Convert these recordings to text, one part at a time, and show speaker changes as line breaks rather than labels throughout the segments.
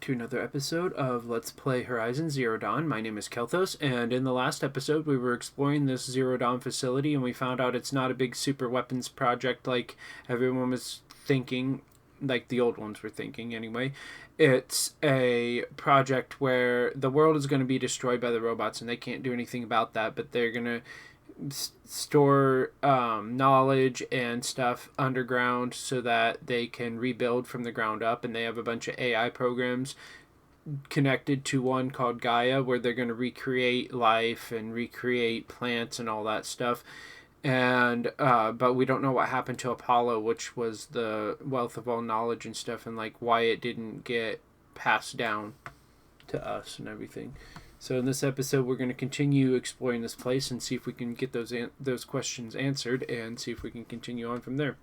to another episode of Let's Play Horizon Zero Dawn. My name is Kelthos, and in the last episode we were exploring this Zero Dawn facility, and we found out it's not a big super weapons project like everyone was thinking, like the old ones were thinking anyway. It's a project where the world is going to be destroyed by the robots, and they can't do anything about that, but they're going to store knowledge and stuff underground so that they can rebuild from the ground up. And they have a bunch of AI programs connected to one called Gaia, where they're going to recreate life and recreate plants and all that stuff. And but we don't know what happened to Apollo, which was the wealth of all knowledge and stuff, and like why it didn't get passed down to us and everything. So in this episode, we're going to continue exploring this place and see if we can get those questions answered and see if we can continue on from there.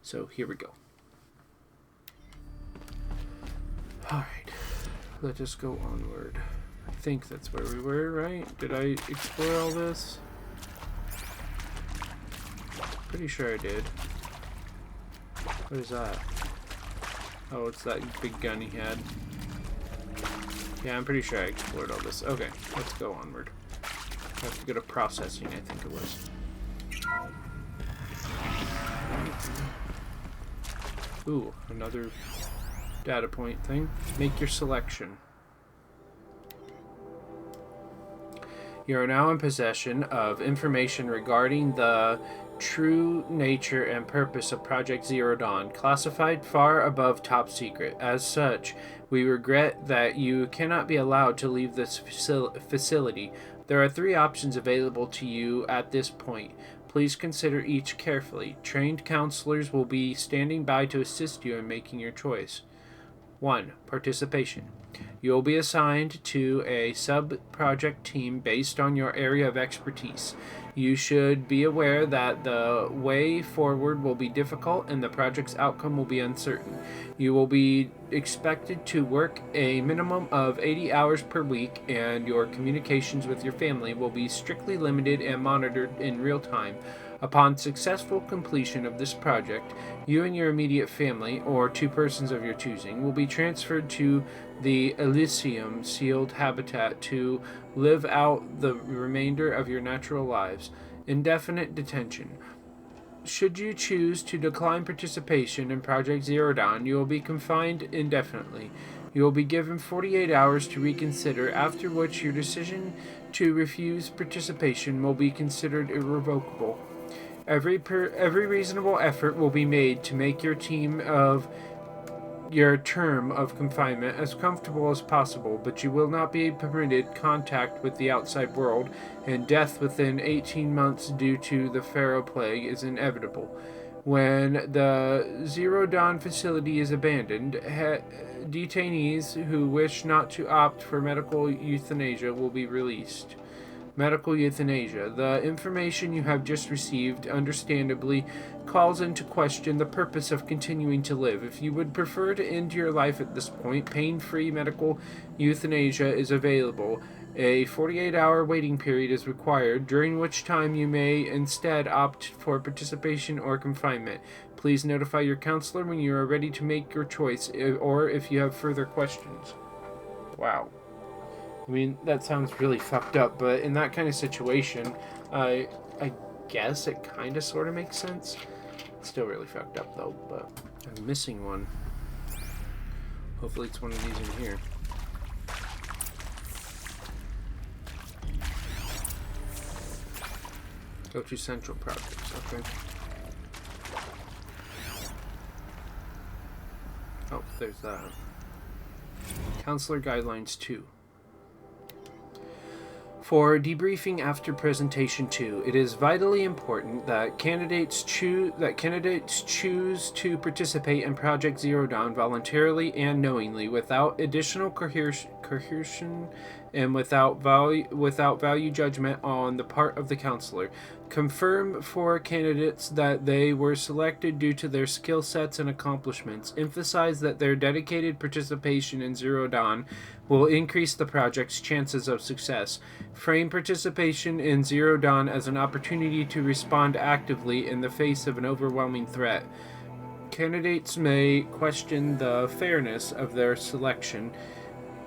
So here we go. All right, let us go onward. I think that's where we were, right? Did I explore all this? Pretty sure I did. What is that? Oh, it's that big gun he had. Yeah, I'm pretty sure I explored all this. Okay, let's go onward. I have to go to processing, I think it was. Ooh, another data point thing. Make your selection. You are now in possession of information regarding the true nature and purpose of Project Zero Dawn, classified far above top secret. As such, we regret that you cannot be allowed to leave this facility. There are 3 options available to you at this point. Please consider each carefully. Trained counselors will be standing by to assist you in making your choice. 1. Participation. You will be assigned to a sub-project team based on your area of expertise. You should be aware that the way forward will be difficult and the project's outcome will be uncertain. You will be expected to work a minimum of 80 hours per week, and your communications with your family will be strictly limited and monitored in real time. Upon successful completion of this project, you and your immediate family, or 2 persons of your choosing, will be transferred to the Elysium sealed habitat to live out the remainder of your natural lives. Indefinite detention. Should you choose to decline participation in Project Zero Dawn, you will be confined indefinitely. You will be given 48 hours to reconsider, after which your decision to refuse participation will be considered irrevocable. Every reasonable effort will be made to make your term of confinement as comfortable as possible, but you will not be permitted contact with the outside world, and death within 18 months due to the Pharaoh Plague is inevitable. When the Zero Dawn facility is abandoned, detainees who wish not to opt for medical euthanasia will be released. Medical euthanasia. The information you have just received, understandably, calls into question the purpose of continuing to live. If you would prefer to end your life at this point, pain-free medical euthanasia is available. A 48-hour waiting period is required, during which time you may instead opt for participation or confinement. Please notify your counselor when you are ready to make your choice, or if you have further questions. Wow. I mean, that sounds really fucked up, but in that kind of situation, I guess it kind of sort of makes sense. It's still really fucked up, though, but I'm missing one. Hopefully it's one of these in here. Go to Central Projects, okay. Oh, there's that. Counselor Guidelines 2. For debriefing after presentation 2, it is vitally important that candidates choose to participate in Project Zero Dawn voluntarily and knowingly, without additional coercion and without value judgment on the part of the counselor. Confirm for candidates that they were selected due to their skill sets and accomplishments. Emphasize that their dedicated participation in Zero Dawn will increase the project's chances of success. Frame participation in Zero Dawn as an opportunity to respond actively in the face of an overwhelming threat. Candidates may question the fairness of their selection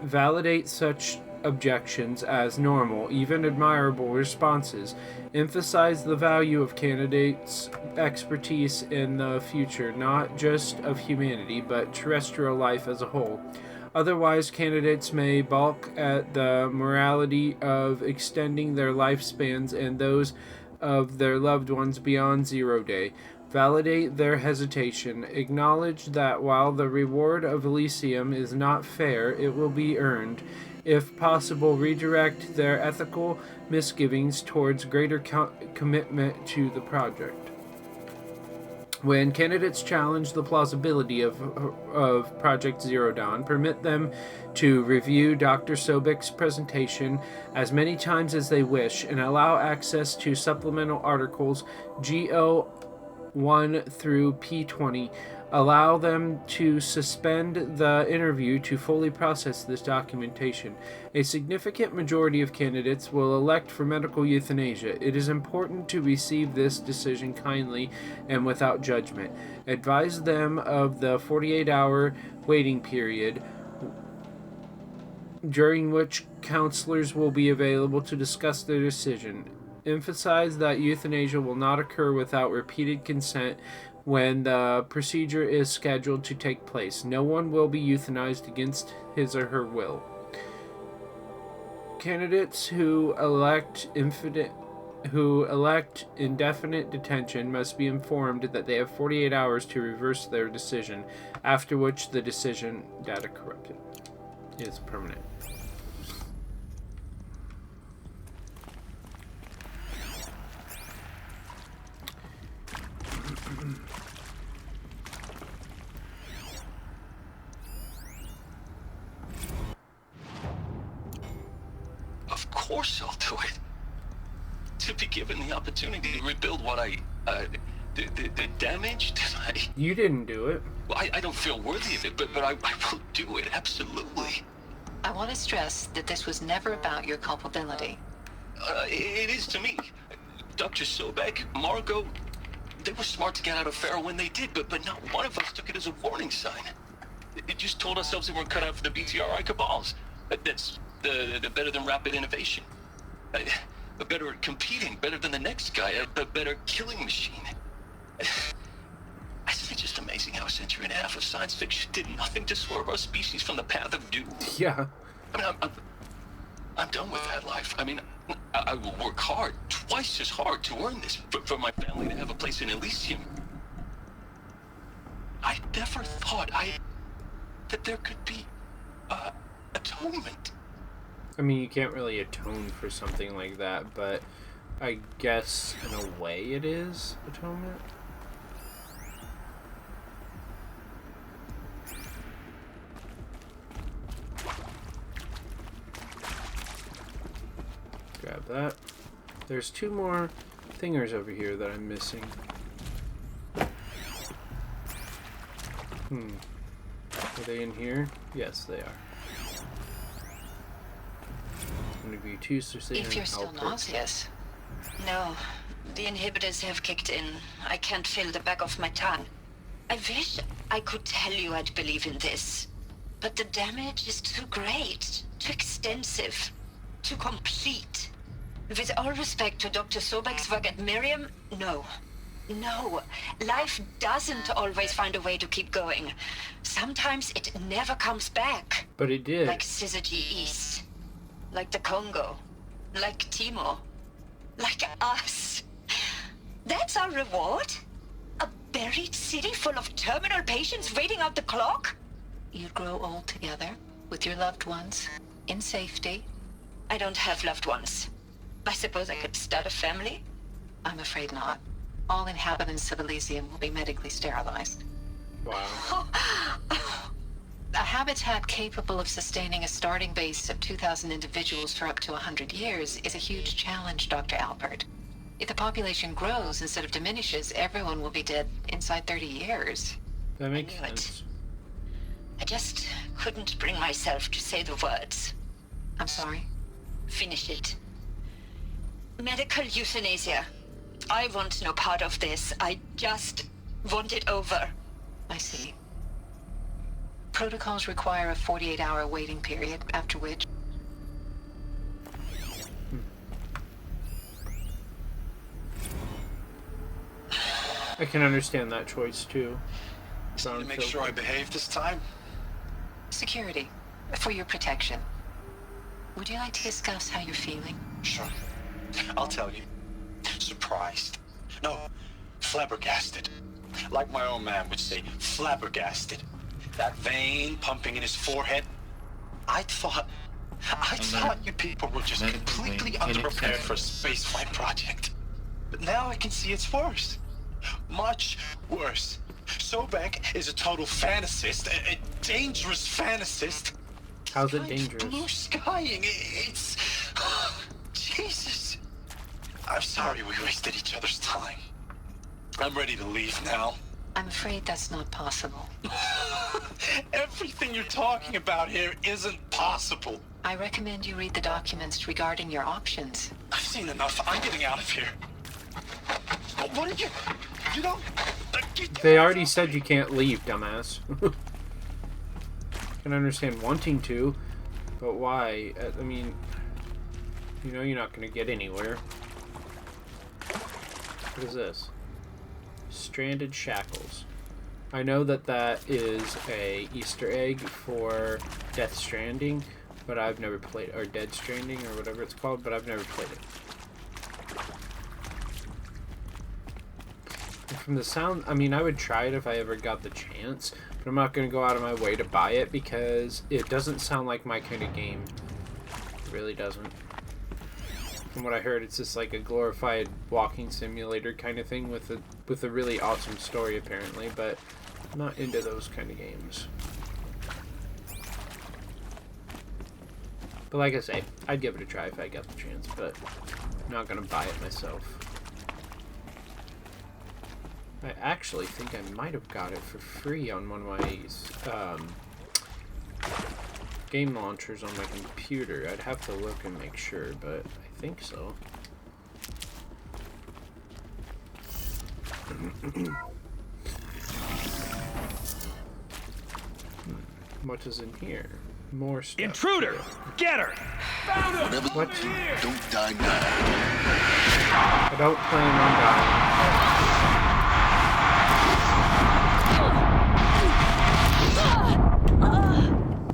Validate such objections as normal, even admirable responses. Emphasize the value of candidates' expertise in the future, not just of humanity, but terrestrial life as a whole. Otherwise, candidates may balk at the morality of extending their lifespans and those of their loved ones beyond 0 day. Validate their hesitation. Acknowledge that while the reward of Elysium is not fair, it will be earned. If possible, redirect their ethical misgivings towards greater commitment to the project. When candidates challenge the plausibility of Project Zero Dawn, permit them to review Dr. Sobek's presentation as many times as they wish and allow access to supplemental articles GO1 through P20. Allow them to suspend the interview to fully process this documentation. A significant majority of candidates will elect for medical euthanasia. It is important to receive this decision kindly and without judgment. Advise them of the 48-hour waiting period, during which counselors will be available to discuss their decision. Emphasize that euthanasia will not occur without repeated consent when the procedure is scheduled to take place. No one will be euthanized against his or her will. Candidates who elect indefinite detention must be informed that they have 48 hours to reverse their decision, after which the decision, data corrupted, is permanent.
Of course I'll do it. To be given the opportunity to rebuild what the damage that I...
You didn't do it.
Well, I don't feel worthy of it, but I will do it, absolutely.
I want to stress that this was never about your culpability.
It is to me. Dr. Sobek, Margot, they were smart to get out of Pharaoh when they did, but not one of us took it as a warning sign. It just told ourselves that we're cut out for the BTRI cabals. That's the better than rapid innovation. A better at competing, better than the next guy, a better killing machine. Isn't it just amazing how a century and a half of science fiction did nothing to swerve our species from the path of doom?
Yeah.
I mean, I'm done with that life. I mean, I will work hard, twice as hard to earn this, for my family to have a place in Elysium. I never thought that there could be atonement.
I mean, you can't really atone for something like that, but I guess in a way it is atonement. Grab that. There's two more thingers over here that I'm missing. Are they in here? Yes, they are. Interview 2,
If you're still nauseous.
No, the inhibitors have kicked in. I can't feel the back of my tongue. I wish I could tell you I'd believe in this. But the damage is too great, too extensive, too complete. With all respect to Dr. Sobek's work at Miriam, no. No, life doesn't always find a way to keep going. Sometimes it never comes back.
But it did.
Like Syzygy East. Like the Congo. Like Timor. Like us. That's our reward? A buried city full of terminal patients waiting out the clock?
You'd grow old together, with your loved ones, in safety.
I don't have loved ones. I suppose I could start a family?
I'm afraid not. All inhabitants of Elysium will be medically sterilized.
Wow.
A habitat capable of sustaining a starting base of 2,000 individuals for up to 100 years is a huge challenge, Dr. Alpert. If the population grows instead of diminishes, everyone will be dead inside 30 years.
That makes
I knew it.
sense.
I just couldn't bring myself to say the words.
I'm sorry.
Finish it. Medical euthanasia. I want no part of this. I just want it over.
I see. Protocols require a 48-hour waiting period, after which...
I can understand that choice too.
To make sure I behave this time?
Security. For your protection. Would you like to discuss how you're feeling?
Sure. I'll tell you. Surprised. No, flabbergasted. Like my own man would say, flabbergasted. That vein pumping in his forehead. I thought you people were just completely underprepared for a spaceflight project. But now I can see it's worse. Much worse. Sobek is a total fantasist, a dangerous fantasist.
How's it dangerous?
Blue skying. It's... Jesus. I'm sorry we wasted each other's time. I'm ready to leave now.
I'm afraid that's not possible.
Everything you're talking about here isn't possible.
I recommend you read the documents regarding your options.
I've seen enough. I'm getting out of here. What are you... You don't...
They already said you can't leave, dumbass. I can understand wanting to, but why? I mean, you know you're not going to get anywhere. What is this? Stranded Shackles. I know that that is a Easter egg for Death Stranding, but I've never played, or Dead Stranding, or whatever it's called, but I've never played it. And from the sound, I mean, I would try it if I ever got the chance, but I'm not going to go out of my way to buy it because it doesn't sound like my kind of game. It really doesn't. From what I heard, it's just like a glorified walking simulator kind of thing with a really awesome story apparently, but I'm not into those kind of games. But like I say, I'd give it a try if I got the chance, but I'm not going to buy it myself. I actually think I might have got it for free on one of my game launchers on my computer. I'd have to look and make sure, but I think so. What is in here? More stuff.
Intruder! Get her! Found him!
Whatever
What?
you do, don't die now.
I don't plan on dying.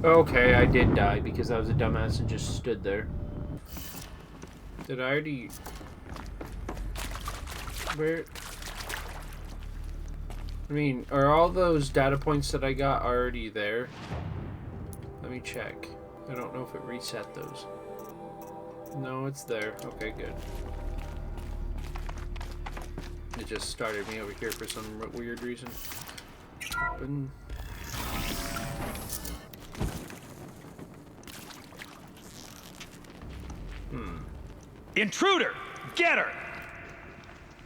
Okay, I did die because I was a dumbass and just stood there. Did I already... Where... I mean, are all those data points that I got already there? Let me check. I don't know if it reset those. No, it's there. Okay, good. It just started me over here for some weird reason. Open.
Intruder! Get her!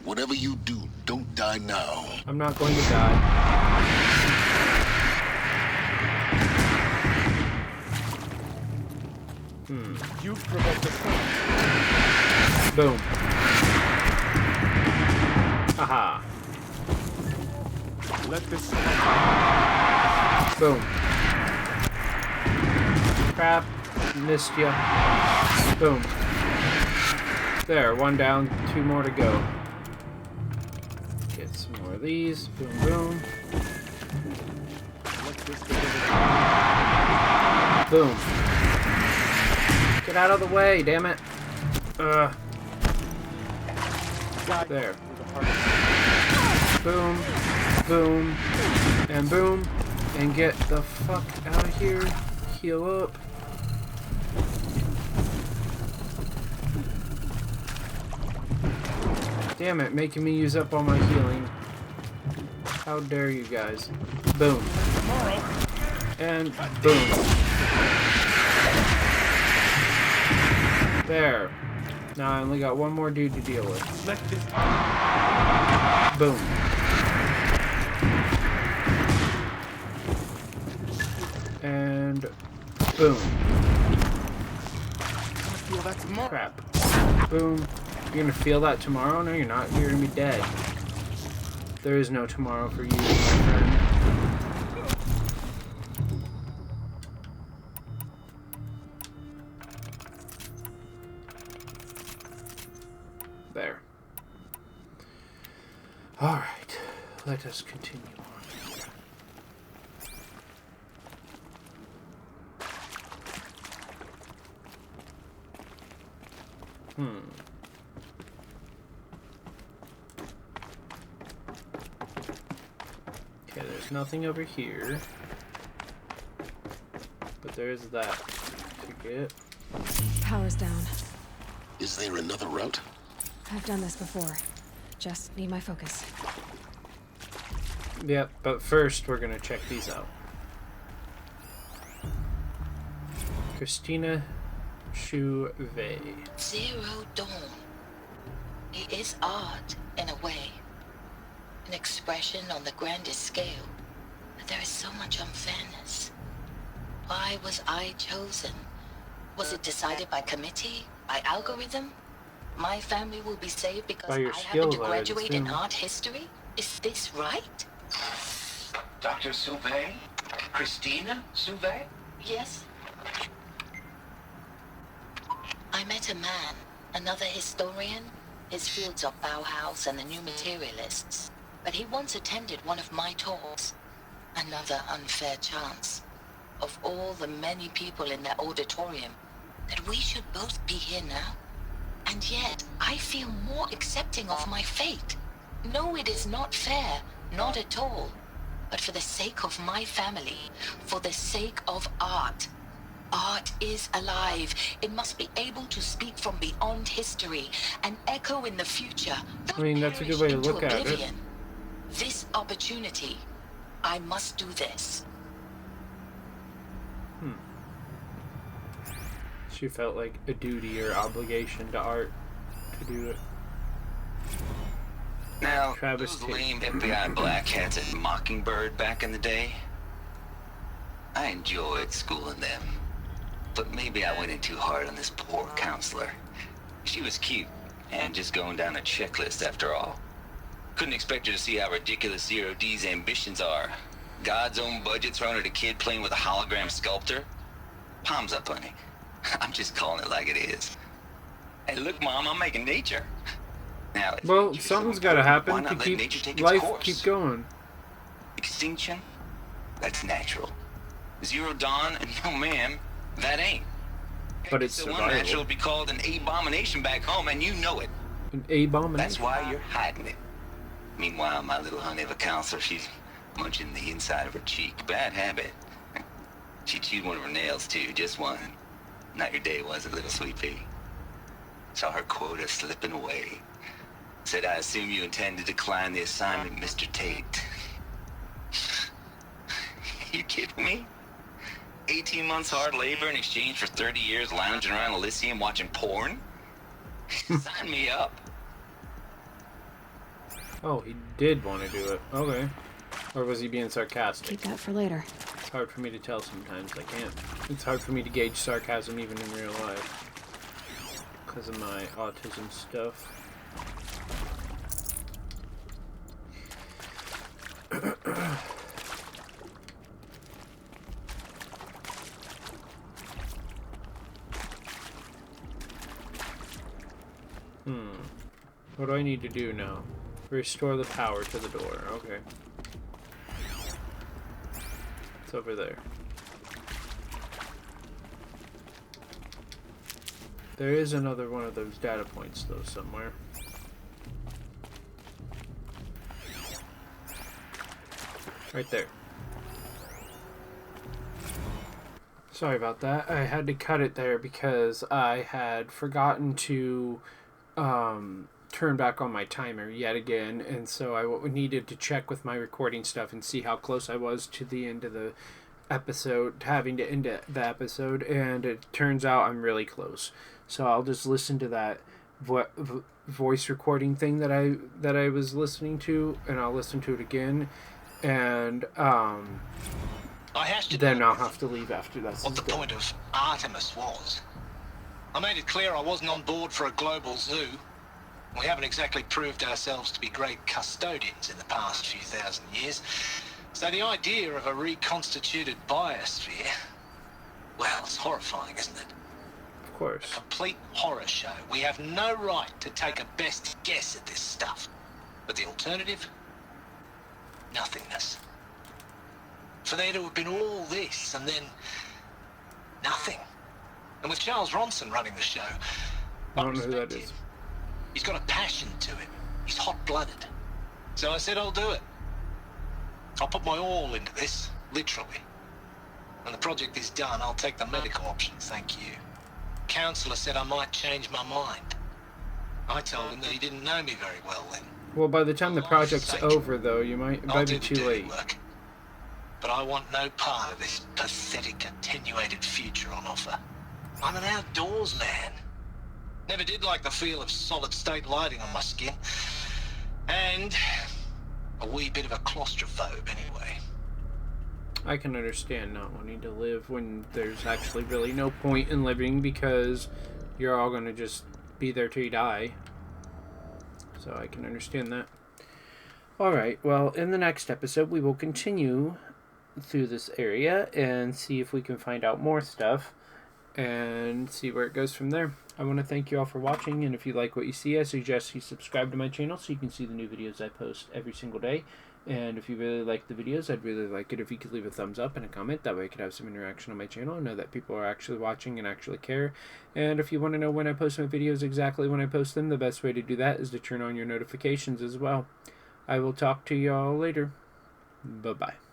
Whatever you do, don't die now.
I'm not going to die.
You've provoked a storm.
Boom. Aha.
Let this...
Boom. Crap. Missed ya. Boom. There, one down, two more to go. Get some more of these. Boom, boom.
Let this...
Boom. Get out of the way, damn it. There. Boom. Boom. And boom. And get the fuck out of here. Heal up. Damn it, making me use up all my healing. How dare you guys. Boom. And boom. There. Now I only got one more dude to deal with. Boom. And boom. Crap. Boom. You're gonna feel that tomorrow? No, you're not. You're gonna be dead. There is no tomorrow for you, my friend. There. Alright. Let us continue on. Okay, there's nothing over here. But there's that to get.
Power's down.
Is there another route?
I've done this before. Just need my focus.
Yep, but first we're gonna check these out. Christina Chauvet.
Zero Dawn. It is art, in a way. An expression on the grandest scale. But there is so much unfairness. Why was I chosen? Was it decided by committee? By algorithm? My family will be saved because
By your
I happen
skills,
to
I would
graduate in
assume.
art history? Is this right?
Dr. Sauvé? Christina Sauvé?
Yes. I met a man, another historian. His fields are Bauhaus and the New Materialists. But he once attended one of my talks. Another unfair chance. Of all the many people in that auditorium, that we should both be here now. And yet, I feel more accepting of my fate. No, it is not fair. Not at all. But for the sake of my family, for the sake of art. Art is alive. It must be able to speak from beyond history and echo in the future.
I mean, that's a good way to look at it.
This opportunity, I must do this.
She felt like a duty or obligation to art to do it.
Now,
Travis
those
Tate.
lame FBI black hats at Mockingbird back in the day, I enjoyed schooling them. But maybe I went in too hard on this poor counselor. She was cute, and just going down a checklist after all. Couldn't expect her to see how ridiculous Zero D's ambitions are. God's own budget thrown at a kid playing with a hologram sculptor? Palms up, honey. I'm just calling it like it is. Hey, look, Mom, I'm making nature. Now, if
Well,
nature's
something's
so
got to
important,
happen
why
to
not let
keep
nature take its
life
course?
keep going.
Extinction? That's natural. Zero Dawn? No, ma'am, that ain't.
But it's
so
survival.
unnatural to be called an abomination back home, and you know it.
An abomination.
That's why you're hiding it. Meanwhile, my little honey of a counselor, she's munching the inside of her cheek. Bad habit. She chewed one of her nails, too, just one. Not your day, was it, little sweet pea? Saw her quota slipping away. Said, I assume you intend to decline the assignment, Mr. Tate. You kidding me? 18 months hard labor in exchange for 30 years lounging around Elysium watching porn? Sign me up.
Oh, he did want to do it. Okay. Or was he being sarcastic?
Keep that for later.
It's hard for me to tell sometimes. I can't. It's hard for me to gauge sarcasm even in real life. Because of my autism stuff. What do I need to do now? Restore the power to the door. Okay. It's over there. There is another one of those data points, though, somewhere. Right there. Sorry about that. I had to cut it there because I had forgotten to turn back on my timer yet again, and so I needed to check with my recording stuff and see how close I was to the end of the episode, having to end the episode, and it turns out I'm really close. So I'll just listen to that voice recording thing that I was listening to, and I'll listen to it again, and then I'll have to leave after that.
What the point of Artemis was. I made it clear I wasn't on board for a global zoo. We haven't exactly proved ourselves to be great custodians in the past few thousand years. So the idea of a reconstituted biosphere, well, it's horrifying, isn't it?
Of course.
A complete horror show. We have no right to take a best guess at this stuff. But the alternative? Nothingness. For there to have been all this and then nothing. And with Charles Ronson running the show,
I don't know who that
respect
is.
him. He's got a passion to him. He's hot-blooded. So I said I'll do it. I'll put my all into this, literally. When the project is done, I'll take the medical option, thank you. Counselor said I might change my mind. I told him that he didn't know me very well then.
Well, by the time the project's over, though, it might
I'll
be
do the
too
dirty
late.
work. But I want no part of this pathetic, attenuated future on offer. I'm an outdoors man. Never did like the feel of solid-state lighting on my skin. And a wee bit of a claustrophobe, anyway.
I can understand not wanting to live when there's actually really no point in living because you're all going to just be there till you die. So I can understand that. Alright, well, in the next episode, we will continue through this area and see if we can find out more stuff and see where it goes from there. I want to thank you all for watching, and if you like what you see, I suggest you subscribe to my channel so you can see the new videos I post every single day. And if you really like the videos, I'd really like it if you could leave a thumbs up and a comment. That way I could have some interaction on my channel and know that people are actually watching and actually care. And if you want to know when I post my videos, exactly when I post them, the best way to do that is to turn on your notifications as well. I will talk to y'all later. Bye-bye.